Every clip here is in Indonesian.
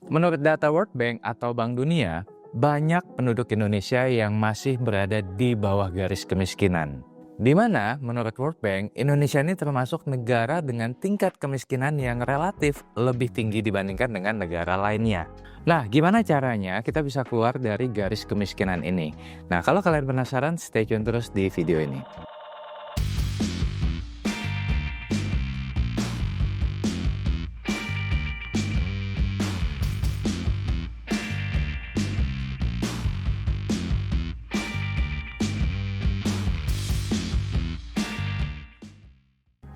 Menurut data World Bank atau Bank Dunia, banyak penduduk Indonesia yang masih berada di bawah garis kemiskinan. Di mana menurut World Bank, Indonesia ini termasuk negara dengan tingkat kemiskinan yang relatif lebih tinggi dibandingkan dengan negara lainnya. Nah, gimana caranya kita bisa keluar dari garis kemiskinan ini? Nah, kalau kalian penasaran, stay tune terus di video ini.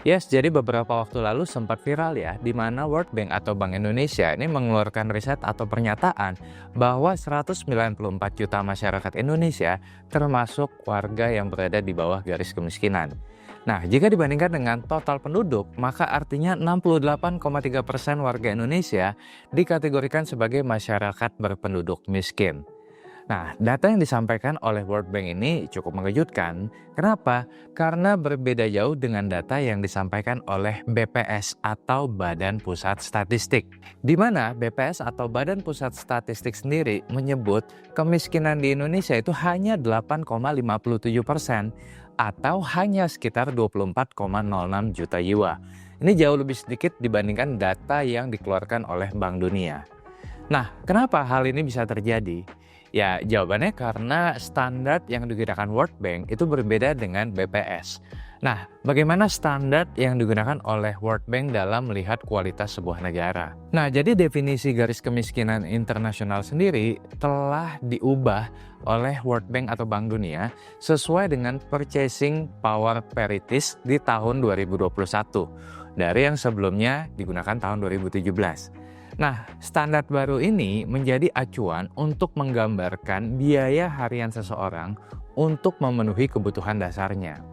Yes, jadi beberapa waktu lalu sempat viral ya, di mana World Bank atau Bank Indonesia ini mengeluarkan riset atau pernyataan bahwa 194 juta masyarakat Indonesia termasuk warga yang berada di bawah garis kemiskinan. Nah, jika dibandingkan dengan total penduduk, maka artinya 68,3% warga Indonesia dikategorikan sebagai masyarakat berpenduduk miskin. Nah, data yang disampaikan oleh World Bank ini cukup mengejutkan. Kenapa? Karena berbeda jauh dengan data yang disampaikan oleh BPS atau Badan Pusat Statistik. Di mana BPS atau Badan Pusat Statistik sendiri menyebut kemiskinan di Indonesia itu hanya 8,57% atau hanya sekitar 24,06 juta jiwa. Ini jauh lebih sedikit dibandingkan data yang dikeluarkan oleh Bank Dunia. Nah, kenapa hal ini bisa terjadi? Ya, jawabannya karena standar yang digunakan World Bank itu berbeda dengan BPS. Nah, bagaimana standar yang digunakan oleh World Bank dalam melihat kualitas sebuah negara? Nah, jadi definisi garis kemiskinan internasional sendiri telah diubah oleh World Bank atau Bank Dunia sesuai dengan Purchasing Power Parities di tahun 2021 dari yang sebelumnya digunakan tahun 2017. Nah, standar baru ini menjadi acuan untuk menggambarkan biaya harian seseorang untuk memenuhi kebutuhan dasarnya.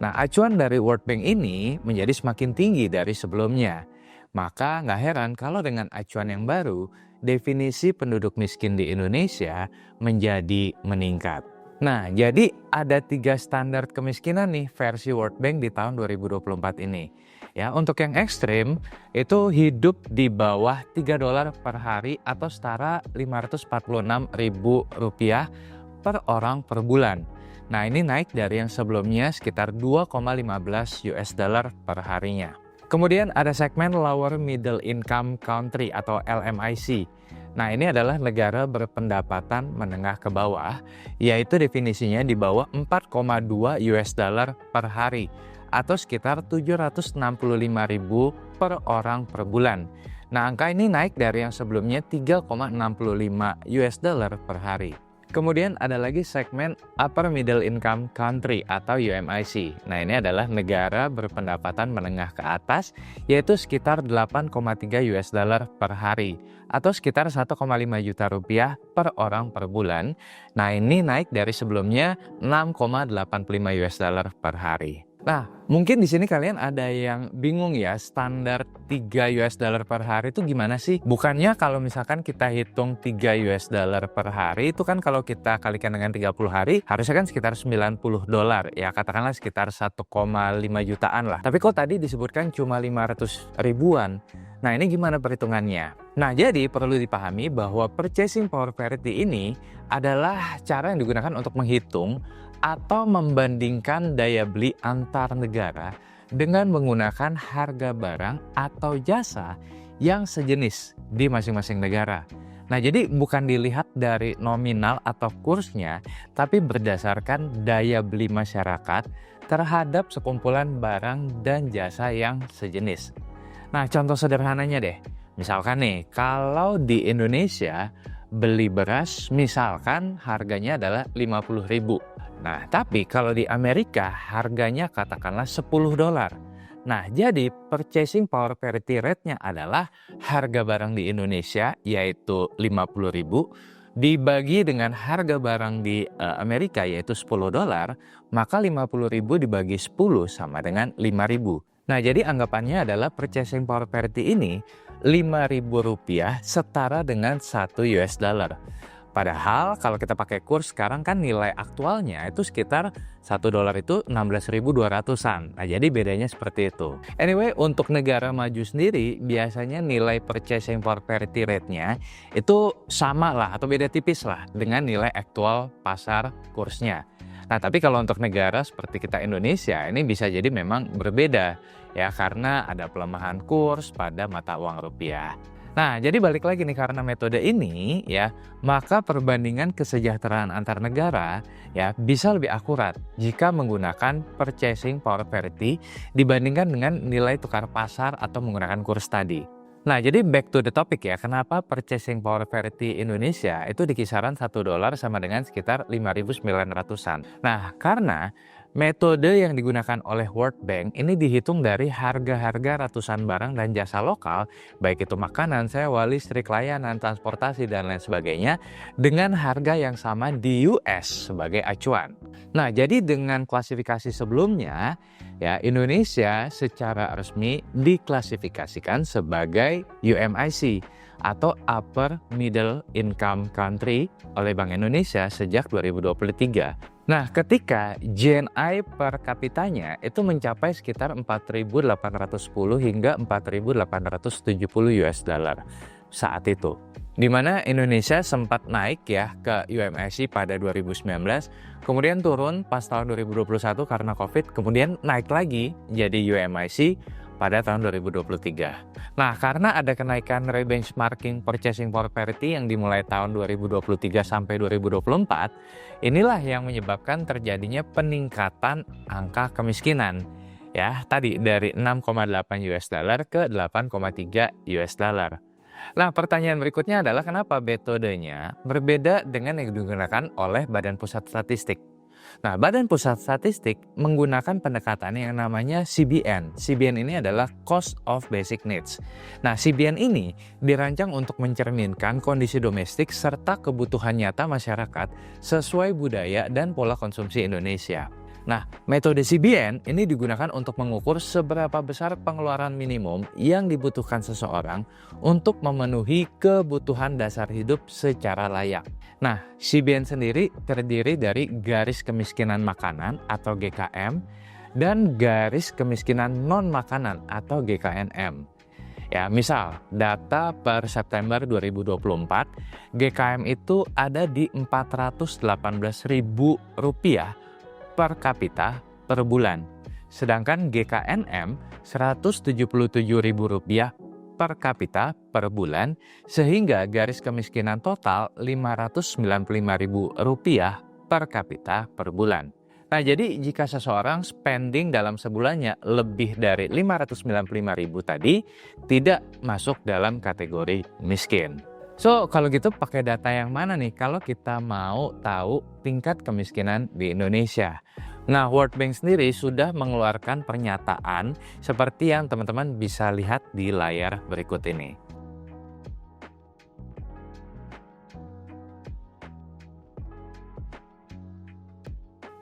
Nah, acuan dari World Bank ini menjadi semakin tinggi dari sebelumnya. Maka nggak heran kalau dengan acuan yang baru, definisi penduduk miskin di Indonesia menjadi meningkat. Nah, jadi ada 3 standar kemiskinan nih versi World Bank di tahun 2024 ini. Ya, untuk yang ekstrim itu hidup di bawah $3 per hari atau setara Rp546.000 per orang per bulan. Nah, ini naik dari yang sebelumnya sekitar 2,15 US dollar per harinya. Kemudian ada segmen Lower Middle Income Country atau LMIC. Nah, ini adalah negara berpendapatan menengah ke bawah, yaitu definisinya di bawah 4,2 US dollar per hari atau sekitar 765.000 per orang per bulan. Nah, angka ini naik dari yang sebelumnya 3,65 US dollar per hari. Kemudian ada lagi segmen Upper Middle Income Country atau UMIC. Nah, ini adalah negara berpendapatan menengah ke atas, yaitu sekitar 8,3 US dollar per hari atau sekitar 1,5 juta rupiah per orang per bulan. Nah, ini naik dari sebelumnya 6,85 US dollar per hari. Nah, mungkin di sini kalian ada yang bingung ya, standar 3 US dollar per hari itu gimana sih? Bukannya kalau misalkan kita hitung 3 US dollar per hari itu kan kalau kita kalikan dengan 30 hari harusnya kan sekitar 90 dolar. Ya katakanlah sekitar 1,5 jutaan lah. Tapi kok tadi disebutkan cuma 500 ribuan? Nah, ini gimana perhitungannya? Nah, jadi perlu dipahami bahwa Purchasing Power Parity ini adalah cara yang digunakan untuk menghitung atau membandingkan daya beli antar negara dengan menggunakan harga barang atau jasa yang sejenis di masing-masing negara. Nah, jadi bukan dilihat dari nominal atau kursnya, tapi berdasarkan daya beli masyarakat terhadap sekumpulan barang dan jasa yang sejenis. Nah, contoh sederhananya deh, misalkan nih, kalau di Indonesia beli beras misalkan harganya adalah 50.000. Nah, tapi kalau di Amerika harganya katakanlah 10 dolar. Nah, jadi purchasing power parity rate-nya adalah harga barang di Indonesia yaitu 50.000 dibagi dengan harga barang di Amerika yaitu 10 dolar, maka 50.000 dibagi 10 sama dengan 5.000. Nah, jadi anggapannya adalah purchasing power parity ini Rp5.000 setara dengan 1 US dollar. Padahal kalau kita pakai kurs sekarang kan nilai aktualnya itu sekitar $1 itu 16.200-an. Nah, jadi bedanya seperti itu. Anyway, untuk negara maju sendiri biasanya nilai purchasing power parity rate-nya itu sama lah atau beda tipis lah dengan nilai aktual pasar kursnya. Nah, tapi kalau untuk negara seperti kita Indonesia ini bisa jadi memang berbeda ya karena ada pelemahan kurs pada mata uang rupiah. Nah, jadi balik lagi nih karena metode ini ya, maka perbandingan kesejahteraan antar negara ya bisa lebih akurat jika menggunakan purchasing power parity dibandingkan dengan nilai tukar pasar atau menggunakan kurs tadi. Nah, jadi back to the topic ya, kenapa purchasing power parity Indonesia itu di kisaran $1 sama dengan sekitar 5.900-an. Nah, karena metode yang digunakan oleh World Bank ini dihitung dari harga-harga ratusan barang dan jasa lokal, baik itu makanan, sewa, listrik, layanan, transportasi, dan lain sebagainya, dengan harga yang sama di US sebagai acuan. Nah, jadi dengan klasifikasi sebelumnya, ya Indonesia secara resmi diklasifikasikan sebagai UMIC atau Upper Middle Income Country oleh Bank Indonesia sejak 2023. Nah, ketika GNI per kapitanya itu mencapai sekitar 4.810 hingga 4.870 US dollar saat itu. Di mana Indonesia sempat naik ya ke UMIC pada 2019, kemudian turun pas tahun 2021 karena Covid, kemudian naik lagi jadi UMIC pada tahun 2023. Nah, karena ada kenaikan rebenchmarking purchasing power parity yang dimulai tahun 2023 sampai 2024, inilah yang menyebabkan terjadinya peningkatan angka kemiskinan. Ya, tadi dari 6,8 US dollar ke 8,3 US dollar. Nah, pertanyaan berikutnya adalah kenapa metodenya berbeda dengan yang digunakan oleh Badan Pusat Statistik. Nah, Badan Pusat Statistik menggunakan pendekatan yang namanya CBN. CBN ini adalah Cost of Basic Needs. Nah, CBN ini dirancang untuk mencerminkan kondisi domestik serta kebutuhan nyata masyarakat sesuai budaya dan pola konsumsi Indonesia. Nah, metode CBN ini digunakan untuk mengukur seberapa besar pengeluaran minimum yang dibutuhkan seseorang untuk memenuhi kebutuhan dasar hidup secara layak. Nah, CBN sendiri terdiri dari garis kemiskinan makanan atau GKM dan garis kemiskinan non-makanan atau GKNM. Ya, misal data per September 2024, GKM itu ada di Rp418.000 per kapita per bulan. Sedangkan GKNM Rp177.000 per kapita per bulan, sehingga garis kemiskinan total Rp595.000 per kapita per bulan. Nah, jadi jika seseorang spending dalam sebulannya lebih dari Rp595.000 tadi, tidak masuk dalam kategori miskin. So, kalau gitu pakai data yang mana nih kalau kita mau tahu tingkat kemiskinan di Indonesia? Nah, World Bank sendiri sudah mengeluarkan pernyataan seperti yang teman-teman bisa lihat di layar berikut ini.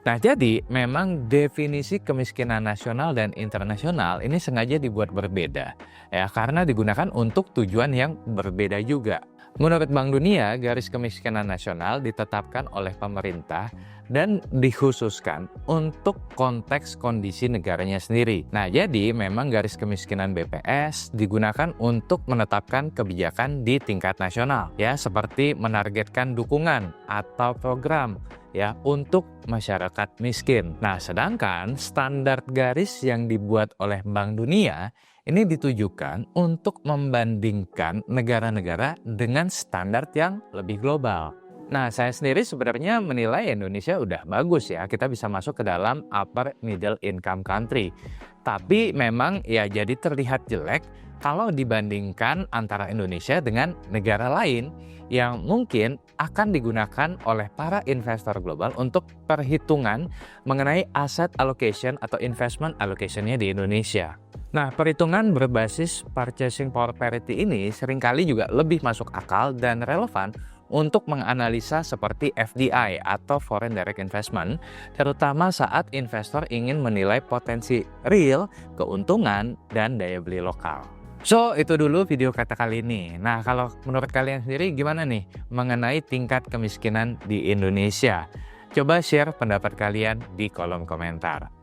Nah, jadi memang definisi kemiskinan nasional dan internasional ini sengaja dibuat berbeda ya karena digunakan untuk tujuan yang berbeda juga. Menurut Bank Dunia, garis kemiskinan nasional ditetapkan oleh pemerintah dan dikhususkan untuk konteks kondisi negaranya sendiri. Nah, jadi memang garis kemiskinan BPS digunakan untuk menetapkan kebijakan di tingkat nasional, ya, seperti menargetkan dukungan atau program ya untuk masyarakat miskin. Nah, sedangkan standar garis yang dibuat oleh Bank Dunia ini ditujukan untuk membandingkan negara-negara dengan standar yang lebih global. Nah, saya sendiri sebenarnya menilai Indonesia udah bagus ya, kita bisa masuk ke dalam upper middle income country. Tapi memang ya jadi terlihat jelek kalau dibandingkan antara Indonesia dengan negara lain yang mungkin akan digunakan oleh para investor global untuk perhitungan mengenai asset allocation atau investment allocation-nya di Indonesia. Nah, perhitungan berbasis purchasing power parity ini seringkali juga lebih masuk akal dan relevan untuk menganalisa seperti FDI atau Foreign Direct Investment, terutama saat investor ingin menilai potensi real, keuntungan, dan daya beli lokal. So, itu dulu video kata kali ini. Nah, kalau menurut kalian sendiri gimana nih mengenai tingkat kemiskinan di Indonesia? Coba share pendapat kalian di kolom komentar.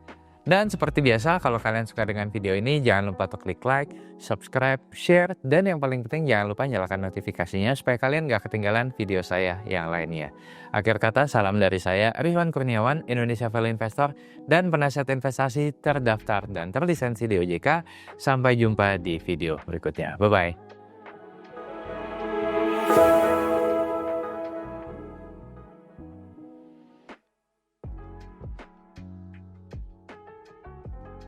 Dan seperti biasa, kalau kalian suka dengan video ini, jangan lupa untuk klik like, subscribe, share, dan yang paling penting jangan lupa nyalakan notifikasinya supaya kalian gak ketinggalan video saya yang lainnya. Akhir kata, salam dari saya, Rizwan Kurniawan, Indonesia Value Investor, dan penasihat investasi terdaftar dan terlisensi di OJK. Sampai jumpa di video berikutnya. Bye-bye.